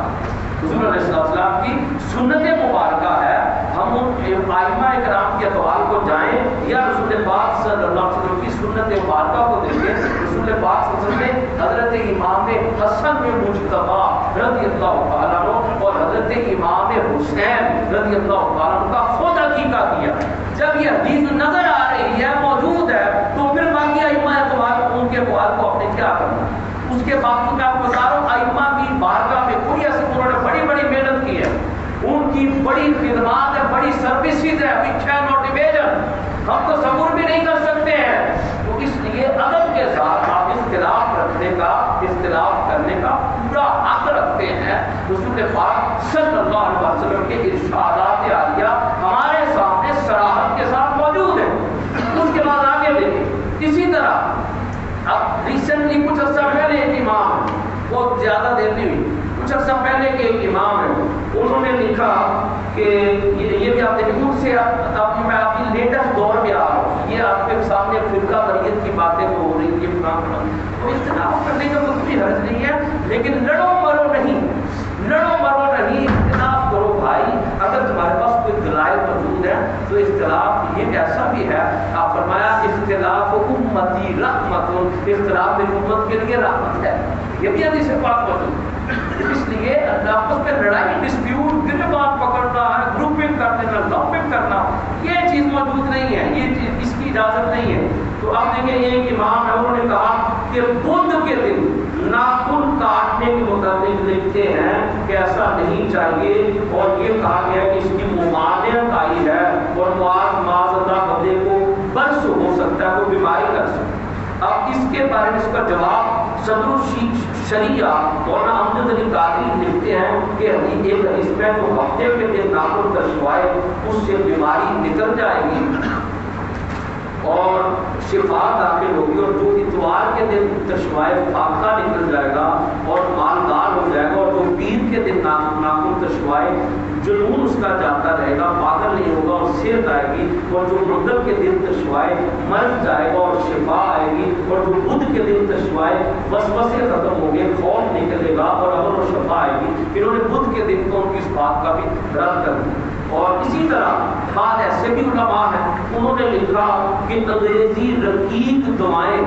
حضور علیہ السلام کی سنت مبارکہ ہے۔ ہم ان ائمہ کرام کے اقوال کو جائیں یا رسول پاک صلی اللہ علیہ وسلم کی سنت مبارکہ کو دیکھیں۔ رسول پاک صلی اللہ علیہ وسلم نے حضرت امام حسن میں مجتبی رضی اللہ تعالیٰ عنہ اور حضرت امام حسین رضی اللہ تعالیٰ عنہ کا خود عقیقہ کیا۔ جب یہ حدیث نظر آ رہی ہے، موجود ہے، تو پھر باقی ائمہ اقوال ان کے اقوال کو اپنے کیا کرنا۔ اس کے باوجود میں آپ کو بتا رہا ہوں ائمہ کی بارگاہ میں کوئی ایسے انہوں نے بڑی بڑی محنت کی ہے، ان کی بڑی خدمات ہے، بڑی سروسز ہے، اچھا موٹیویشن ہم تو صبر بھی نہیں کر سکتے ہیں۔ تو اس لیے ادب کے ساتھ آپ اختلاف رکھنے کا، اختلاف کرنے کا پورا حق رکھتے ہیں۔ رسول پاک صلی اللہ علیہ وسلم کے ارشادات عالیہ ہمارے سامنے صراحت کے ساتھ موجود ہیں۔ اس کے بعد آگے دیکھیں، اسی طرح اب ریسنٹلی کچھ عرصہ پہلے ایک امام ہے، بہت زیادہ دیر نہیں ہوئی، کچھ عرصہ پہلے کے ایک امام ہے، انہوں نے لکھا کہ یہ بھی آپ دیکھیں، ان سے میں آپ کی لیٹسٹ دور میں آ رہا ہوں، یہ آپ کے سامنے فرقہ واریت کی باتیں ہو رہی ہیں، تو اختلاف کرنے کا کچھ بھی حرج نہیں ہے، لیکن لڑو مرو نہیں، اختلاف کرو بھائی۔ اگر تمہارے پاس کوئی دلائل موجود ہے تو اختلاف یہ ایسا بھی ہے، آپ فرمایا اختلاف امتی رحمت، اختلاف میری امت کے لیے رحمت ہے، یہ بھی حدیث پاک موجود ہے۔ اس لیے آپس میں لڑائی، ڈسپیوٹ، گریبان پکڑنا ہے، گروپنگ کر دینا، لمپنگ کرنا، یہ چیز موجود نہیں ہے، یہ چیز اس کی اجازت نہیں ہے۔ تو آپ دیکھیں یہ ایک امام ہے، انہوں نے کہا کہ بدھ کے دن ناخن کاٹنے کے متعلق لکھتے ہیں کہ ایسا نہیں چاہیے، اور یہ کہا گیا کہ اس کی ممانعت آئی ہے، اور معاذ اللہ بندے کو برس ہو سکتا ہے، کوئی بیماری کر سکتا ہے۔ اب اس کے بارے میں اس کا جواب صدر الشریعہ مولانا امجد علی قادری لکھتے ہیں کہ ایک حدیث میں جو ہفتے کے دن ناخن کشوائے اس سے بیماری نکل جائے گی اور شفا داخل ہوگی، اور جو اتوار کے دن کشوائے فاقہ نکل جائے گا اور مالدار ہو جائے گا، اور جو پیر کے دن ناخن کشوائے جنون اس کا جاتا رہے گا، پاگل نہیں ہوگا اور صحت آئے گی، اور جو منگل کے دن کشوائے مر جائے گا اور شفا آئے گی، اور جو بدھ کے دن کشوائے وسوسے ختم ہو گئے، خوف نکلے گا اور امن و شفا آئے گی۔ انہوں نے بدھ کے دن کو ان کی اس بات کا بھی رد کر دیا۔ اور اسی طرح بعد ایسے بھی علماء ہیں، انہوں نے لکھا کہ انگریزی رقیق دعائیں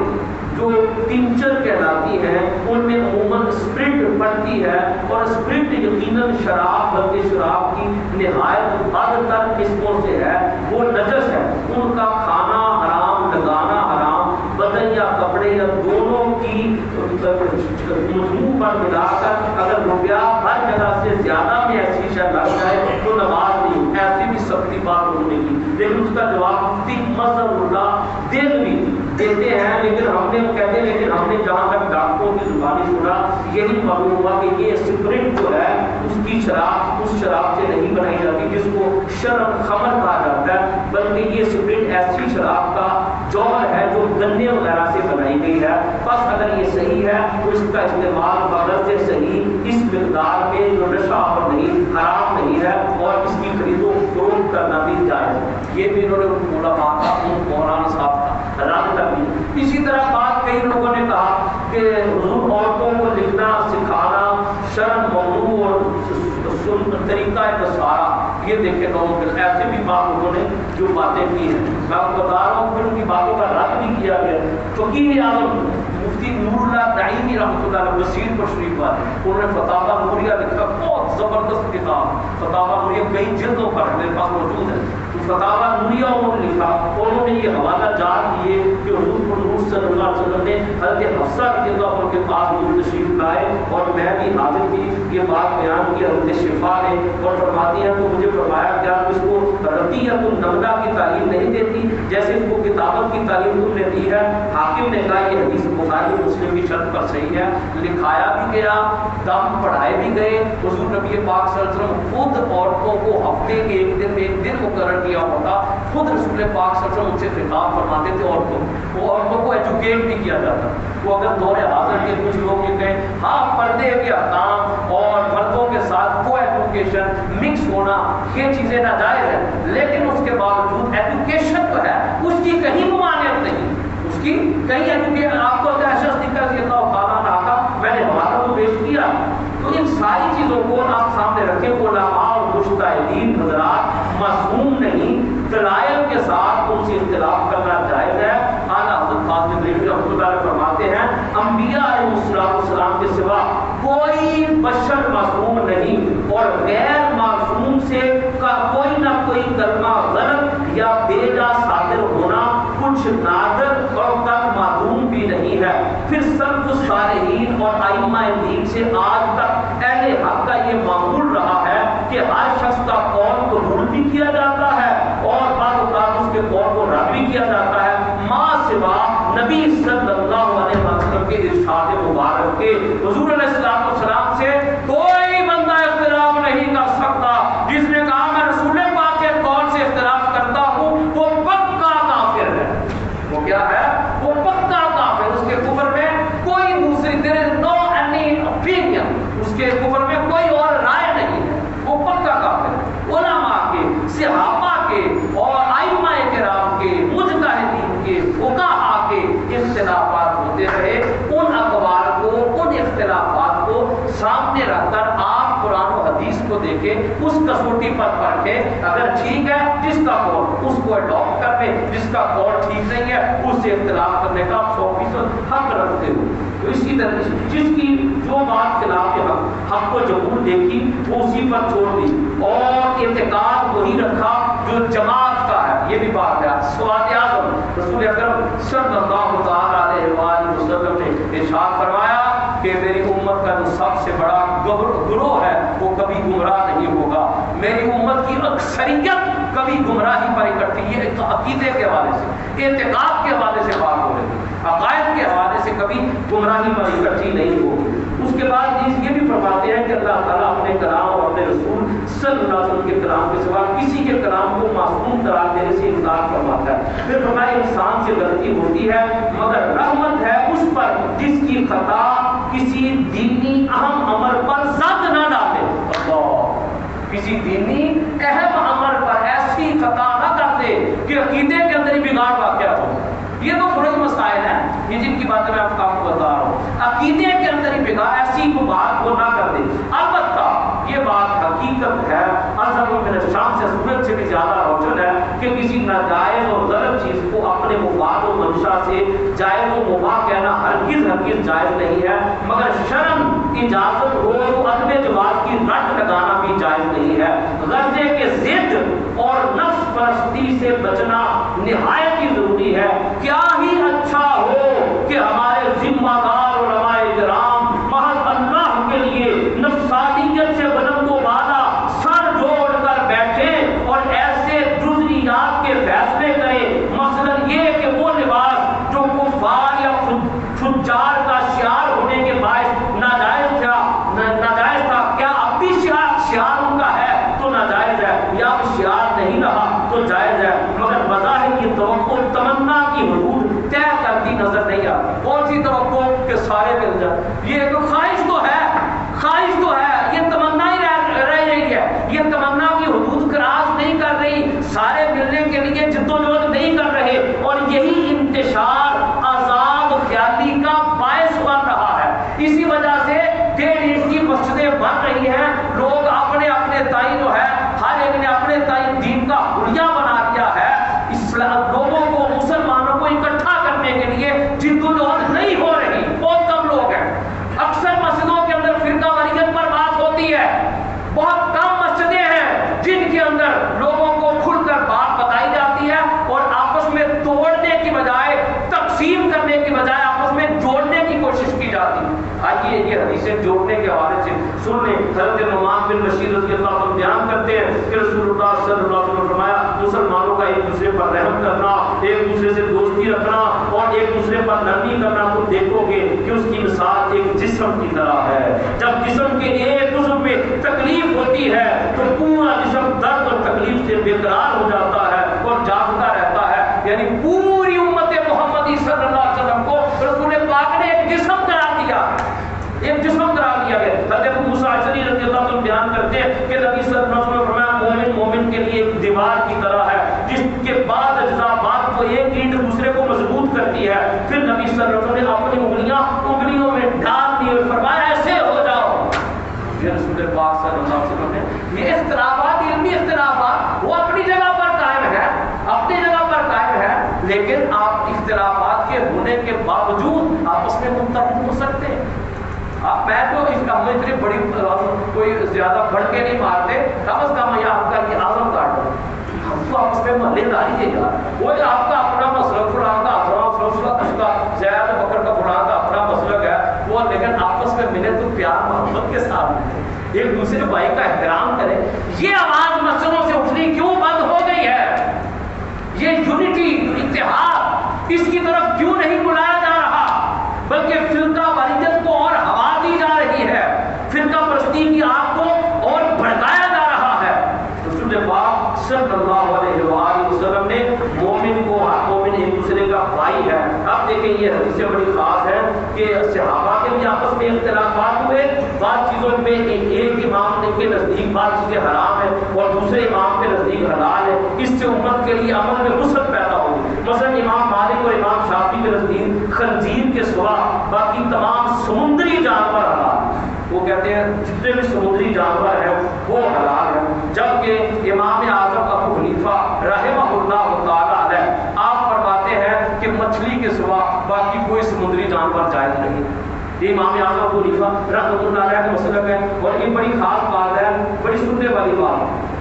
جو ٹنچر کہلاتی ہیں ان میں عموماً اسپرٹ پڑتی ہے، اور اسپرٹ یقیناً شراب بلکہ شراب کی نہایت بد تر قسموں سے ہے، وہ نجس ہے، ان کا کھانا حرام، لگانا حرام، بدن یا کپڑے یا دونوں کی منہ پر ملا کر اگر روپیہ ہر جگہ سے زیادہ میں ایسی شے لگ جائے تو نماز نہیں، ایسی بھی سختی بات ہونے کی۔ لیکن اس کا جواب مفتی مظہر اللہ دہلوی دیتے ہیں، لیکن ہم نے کہتے ہیں، لیکن ہم نے جہاں تک ڈاکٹروں کی زبانی سنا یہی معلوم ہوا کہ یہ اسپرٹ جو ہے اس کی شراب اس شراب سے نہیں بنائی جاتی جس کو شرب خمر کہا جاتا ہے، بلکہ یہ اسپرٹ ایسی شراب کا جوہر ہے جو گنے وغیرہ سے بنائی گئی ہے۔ بس اگر یہ صحیح ہے تو اس کا استعمال بغرض صحیح اس مقدار میں جو نشہ آور نہیں، حرام نہیں ہے، اور اس کی خرید و فروخت کرنا بھی جائز ہے۔ یہ بھی انہوں نے علماء کا مولانا صاحب کا رد کر دیا۔ اسی طرح بعض کئی لوگوں نے کہا کہ حضور عورتوں کو طریقہ نصارہ، یہ دیکھیں لوگوں کے ایسے بھی بات لوگوں نے جو باتیں کی ہیں، میں آپ کو بتا رہا ہوں، پھر ان کی باتوں کا رد بھی کیا گیا۔ فقیہ اعظم مفتی نور اللہ نعیمی رحمۃ اللہ علیہ وسیل پر شریف والے، انہوں نے فتاویٰ نوریہ لکھا، بہت زبردست کتاب فتاویٰ نوریہ، کئی جلدوں پر میرے پاس موجود ہے۔ فتاویٰ نوریہ انہوں نے لکھا، انہوں نے یہ حوالہ جات دیے کہ حضور صلی اللہ علیہ وسلم نے حضرت حفصہ رضی اللہ عنہ کے پاس تشریف لائے اور میں بھی حاضر تھی، یہ بات بیان کی حضرت شفا نے، اور فرماتی ہیں تو مجھے فرمایا کیا اس کو رقیۃ النملہ کی تعلیم نہیں دیتی جیسے اس کو کتابت کی تعلیم تم نے دی ہے؟ حاکم نے کہا یہ حدیث بخاری مسلم کی شرط پر صحیح ہے، لکھایا بھی گیا، دم پڑھائے بھی گئے۔ حضور نبی پاک صلی اللہ علیہ وسلم خود عورتوں کو ہفتے کے ایک دن مقرر کیا ہوتا، خود رسول پاک صلی اللہ علیہ وسلم ان سے خطاب فرماتے تھے عورتوں کو ایجوکیٹ بھی کیا جاتا۔ وہ اگر دور حاضر کے کچھ لوگ یہ کہیں ہاں پردے کے احکام اور مردوں کے ساتھ کو ایجوکیشن مکس ہونا یہ چیزیں ناجائز ہیں، لیکن اس کے باوجود ایجوکیشن تو ہے، اس کی کہیں ممانعت نہیں، اس کی کہیں ایجوکیشن۔ آپ کو شخص دکھا سی اللہ تعالیٰ نے آقا میں نے ہمارا تو پیش کیا، تو ان ساری چیزوں کو آپ سامنے رکھیں، علماء اور مجتہدین حضرات معصوم نہیں، دلائل کے ساتھ ان سے اختلاف کرنا جائز ہے۔ اعلیٰ حضرت قاسم بریلوی رحمۃ اللہ علیہ فرماتے ہیں انبیاء علیہ السلام کے سوا کوئی بشر معصوم نہیں، اور غیر معصوم سے کوئی نہ کوئی کلمہ غلط یا بے جا صادر ہونا کچھ نادر اور تک معلوم بھی نہیں ہے۔ پھر سلف الصالحین اور ائمہ دین سے آج تک اہل حق کا یہ معمول رہا ہے کہ ہر شخص کا قول قبول بھی کیا جاتا ہے اور بعض اوقات اس کے قول کو رد بھی کیا جاتا ہے، ما سوا نبی صلی اللہ علیہ وسلم کے ارشاد مبارک کے۔ حضور علیہ السلام سے کوئی بندہ اختلاف نہیں کر سکتا، جس نے کہا میں رسول پاک کے قول سے اختلاف کرتا ہوں وہ پکا کافر ہے۔ وہ کیا ہے؟ وہ پکا کافر، اس کے کفر میں کوئی دوسری there is no any opinion، اس کے کفر میں کوئی اور رائے نہیں ہے، وہ پکا کافر ہے۔ علماء کے، صحابہ کے اور ائمہ کرام کے، مجتہدین کے، فقہاء کے اختلافات ہوتے رہے، ان اقوال کو، ان اختلافات کو سامنے رکھ کر آپ قرآن و حدیث کو دیکھیں، اس کسوٹی پر پرکھیں، اگر ٹھیک ہے جس کا قول اس کو اڈاپٹ کر لیں، جس کا قول ٹھیک نہیں ہے اس سے اختلاف کرنے کا 100% حق رکھتے ہو۔ تو اسی طرح جس کی جو بات خلاف حق کو جمہور دیکھی وہ اسی پر چھوڑ دی اور اعتقاد وہی رکھا جو جماعت کا ہے، یہ بھی بات ہے۔ سواد اعظم رسول اکرم صلی اللہ تعالی علیہ وآلہ وسلم نے ارشاد فرمایا کہ میری امت کا جو سب سے بڑا گروہ ہے وہ کبھی گمراہ نہیں ہوگا، میری امت کی اکثریت کبھی گمراہی پر اکٹھی۔ یہ عقیدے کے حوالے سے، اعتقاد کے حوالے سے بات ہو رہی ہے، عقائد کے حوالے سے کبھی گمراہی پر اکٹھی نہیں ہوگی۔ اس کے بعد یہ بھی فرماتے ہیں کہ اللہ تعالیٰ اپنے کلام اور اپنے رسول صلی اللہ علیہ وسلم کے کلام کے سوا کسی کے کلام کو معصوم قرار دینے سے انکار فرماتا ہے۔ پھر ہمارے انسان سے غلطی ہوتی ہے مگر رحمت ہے اس پر جس کی خطا کسی دینی اہم امر پر زد نہ ڈالے۔ اللہ، کسی دینی اہم امر پر ایسی خطا نہ کر دے کہ عقیدے کے اندر ہی بگاڑ واقع ہو۔ یہ تو بڑے مسائل ہیں، یہ جن کی باتیں میں آپ کو بتا رہا ہوں، عقیدے کے اندر ہی بگاڑ ایسی کو بات کو نہ کر دے۔ البتہ یہ بات حقیقت ہے، اصل میں شام سے سورج سے بھی زیادہ روشن ہے کہ کسی ناجائز اور غلط چیز کو اپنے مفاد و منشا سے جائز و مباح کہنا ہرگز جائز نہیں ہے، مگر شرم اجازت ہو تو عدم جواز کی رٹ لگانا بھی جائز نہیں ہے۔ غرضے کے ضد اور نفس پرستی سے بچنا نہایت ہی ضروری ہے۔ کیا ہی اچھا ہو کہ ہمارے ذمہ دار علماء کرام محض اللہ کے لیے نفسانیت سے بلند و بالا سر جوڑ کر بیٹھے اور ایسے جزئیات کے فیصلے کریں، مثلا یہ کہ وہ لباس جو کفار یا فجار کا شعار ہونے کے باعث ناجائز تھا، کیا اب بھی شعار ان کا ہے تو ناجائز ہے، یا اب شعار نہیں رہا تو جائز ہے، مگر بظاہر یہ توقع تمنا کی حدود طے کرتی نظر نہیں آتی۔ کون سی توقع کہ سارے مل جائیں؟ یہ تو خواہش تو ہے، یہ تمنا ہی رہ رہی ہے، یہ تمنا کی حدود کراس نہیں کر رہی، سارے ملنے کے لیے جدوجہد نہیں کر رہے، اور یہی انتشار آزاد خیالی کا باعث بن رہا ہے۔ اسی وجہ سے 1.5 انچ کی مسجدیں بن رہی ہیں، لوگ اپنے اپنے کا حلیہ بنا دیا ہے لوگوں کو، مسلمانوں کو اکٹھا کرنے کے لیے جدوجہد نہیں ہو رہی. بہت کم لوگ ہیں. اکثر مسجدوں کے اندر فرقہ واریت پر بات ہوتی ہے. بہت کم مسجدیں ہیں جن کے اندر لوگوں کو کھل کر بات بتائی جاتی ہے اور آپس میں توڑنے کی بجائے، تقسیم کرنے کی بجائے آپس میں جوڑنے کی کوشش کی جاتی ہے. آئیے یہ حدیثیں جوڑنے کے حوالے سے سن لیں. حضرت نعمان بن بشیر رضی اللہ عنہ بیان کرتے ہیں کہ رسول اللہ صلی اللہ علیہ وسلم نے فرمایا مسلمانوں کا ایک دوسرے پر رحم کرنا، ایک دوسرے سے دوستی رکھنا اور ایک دوسرے پر نرمی کرنا، تم دیکھو گے کہ اس کی مثال ایک جسم کی طرح ہے. جب جسم کے ایک عضو میں تکلیف ہوتی ہے تو پورا جسم درد اور تکلیف سے بے قرار ہو جاتا ہے اور جاگتا رہتا ہے. یعنی پوری امت محمدی صلی اللہ علیہ وسلم کو رسول پاک نے ایک جسم قرار دیا، ایک جسم قرار دیا گیا. حضرت موسیٰ اشعری رضی اللہ عنہ بیان کرتے ہیں کہ نبی صلی اللہ علیہ وسلم نے فرمایا مومن کے لیے ایک دیوار کی طرح ہے جس کے بعد اجزاء بعد کو ایک اینٹ دوسرے کو مضبوط کرتی ہے. پھر نبی صلی اللہ علیہ وسلم نے اپنی انگلیوں میں ڈال دی اور فرمایا ایسے ہو جاؤ. یہ رسول پاک صلی اللہ علیہ وسلم نے یہ اختلافات، علمی اختلافات وہ اپنی جگہ پر قائم ہے، اپنی جگہ پر قائم ہے، لیکن آپ اختلافات کے ہونے کے باوجود آپس میں متحد ہو سکتے ہیں. میں تو اس کا اتنی بڑی کوئی زیادہ بڑھ کے نہیں مارتے، کم از کم یہ آپ کا یہ عالم کاٹ ہے. ہم تو آپس میں محلے داری ہے یار. وہ آپ کا اپنا مسلک، فلاں کا اپنا مسلک، اس کا زید بکر کا فلاں کا اپنا مسلک ہے وہ، لیکن آپس میں ملے تو پیار محبت کے ساتھ ایک دوسرے بھائی کا احترام کرے. یہ آواز مسجدوں سے اٹھنی کیوں بند ہو گئی ہے؟ یہ یونٹی، اتحاد، اس کی طرف کیوں نہیں بلایا جا رہا بلکہ فرقہ واریت کو اور ہوا دی جا رہی ہے، فرقہ پرستی کی آگ کو اور بھڑکایا جا رہا ہے. رسول پاک صلی اللہ علیہ وآلہ وسلم نے مومن کو، مومن ایک دوسرے کا بھائی ہے. اب دیکھیں یہ حدیثیں بڑی خاص ہیں کہ صحابہ کے بھی آپس میں اختلافات ہوئے. بعض چیزوں میں ایک امام کے نزدیک بعض چیزیں حرام ہیں اور دوسرے امام کے نزدیک حلال ہے. اس سے امت کے لیے عمل میں وسعت پیدا ہوگی. مثلا امام مالک اور امام شافعی کے نزدیک خنزیر کے سوا باقی تمام سمندری جانور حلال. وہ کہتے ہیں جتنے بھی سمندری جانور ہیں وہ حلال ہیں. جبکہ امام اعظم ابو حنیفہ رحمہ اللہ تعالی علیہ آپ فرماتے ہیں کہ مچھلی کے سوا باقی کوئی سمندری جانور جائز نہیں. یہ امام اعظم ابو حنیفہ رحمۃ اللہ علیہ کا مسلک ہے. اور یہ بڑی خاص بات ہے، بڑی سننے والی بات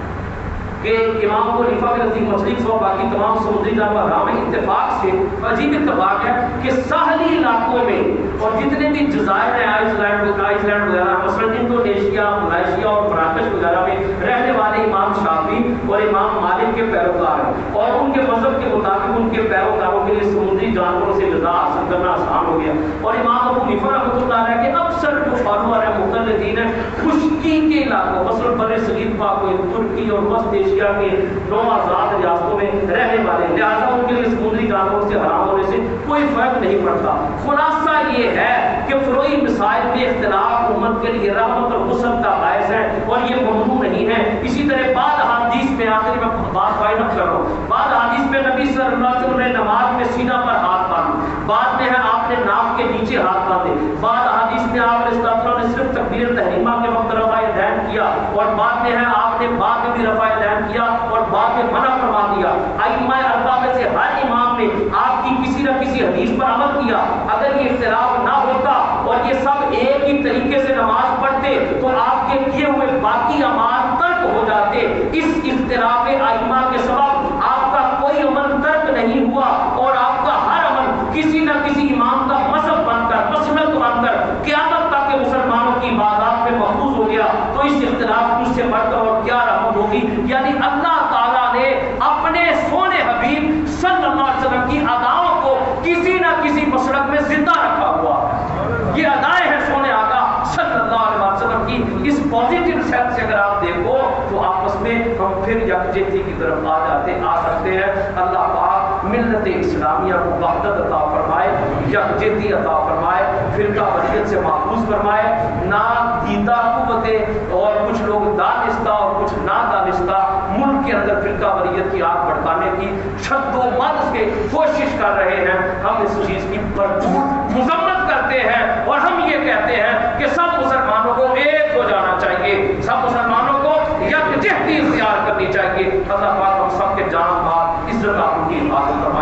کہ امام ابو حنیفہ کے نزدیک مچھلی کے سوا باقی تمام سمندری جانور حرام ہیں. اتفاق سے عجیب اتفاق ہے کہ ساحلی علاقوں میں اور جتنے بھی جزائر ہیں، آئس لینڈ وغیرہ، مثلا انڈونیشیا، ملائیشیا اور مراکش وغیرہ میں رہنے والے امام شافعی اور امام مالک کے پیروکار ہیں اور ان کے مذہب کے مطابق ان کے پیروکاروں کے لیے سمندری جانوروں سے غذا حاصل کرنا آسان ہو گیا. اور امام ابو حنیفہ رحمۃ اللہ علیہ کے اکثر جو فالوور ہیں، مقلدین ہیں، خشکی کے علاقوں مثلا بر صغیر پاک و ترکی اور وسط ایشیا کے 9 آزاد ریاستوں میں رہنے والے، لہٰذا ان کے لیے سمندری جانوروں سے حرام ہونے سے کوئی فرق نہیں پڑتا. خلاصہ یہ ہے کہ فروعی مسائل میں اختلاف امت کے لیے رحمت اور وسعت کا باعث ہے اور یہ ممنوع نہیں ہے. اسی طرح بعض احادیث میں، آخر میں بات فائنل کر رہا ہوں، بعض احادیث میں نبی صلی اللہ علیہ وسلم نے نماز میں سینہ پر ہاتھ باندھے، بعد میں ہے آپ نے ناف کے نیچے ہاتھ باندھے، بعض احادیث میں آپ نے صرف تکبیر تحریمہ کے وقت رفع یدین کیا اور بعد میں ہے آپ نے بعد میں بھی رفع یدین کیا اور بعد میں منع فرما دیا. ائمہ اربعہ میں سے ہر امام نے آپ کی کسی نہ کسی حدیث پر عمل کیا. اگر یہ اختلاف نہ ہوتا اور یہ سب ایک ہی طریقے سے نماز پڑھتے تو آپ کے کیے ہوئے باقی اعمال ترک ہو جاتے. اس اختلاف ائمہ کے سبب آپ کا کوئی عمل ترک نہیں ہوا اور آپ کا ہر عمل کسی نہ کسی امام کا مذہب بن کر، مسلک بن کر قیامت تک کے مسلمانوں کی عبادات میں محفوظ ہو گیا. تو اس اختلاف سے بڑھ کر اور کیا رحمت ہوگی. یعنی اللہ تعالیٰ نے اپنے سونے حبیب صلی اللہ علیہ وسلم کی اداؤں کو کسی نہ کسی مسلک میں زندہ رکھا ہوا. یہ ادائیں ہیں سونے آقا صلی اللہ علیہ وسلم کی. اس پازیٹیو سینس سے اگر آپ دیکھو تو آپس میں ہم پھر یکجہتی کی طرف آ سکتے ہیں. اللہ پاک ملت اسلامیہ کو وحدت عطا فرمائے، یکجہتی عطا فرمائے، فرقہ واریت سے محفوظ فرمائے. نہ دیدہ قوتیں اور کچھ لوگ دانستہ اور کچھ نادانستہ ملک کے اندر فرقہ واریت کی آگ بھڑکانے کی شد و مد سے کوشش کر رہے ہیں. ہم اس چیز کی بھرپور مذمت کرتے ہیں اور ہم یہ کہتے ہیں کہ سب مسلمانوں کو ایک ہو جانا چاہیے، سب مسلمانوں کو یکجہتی اختیار کرنی چاہیے. اللہ پاک تک آپ ان کی حفاظت کا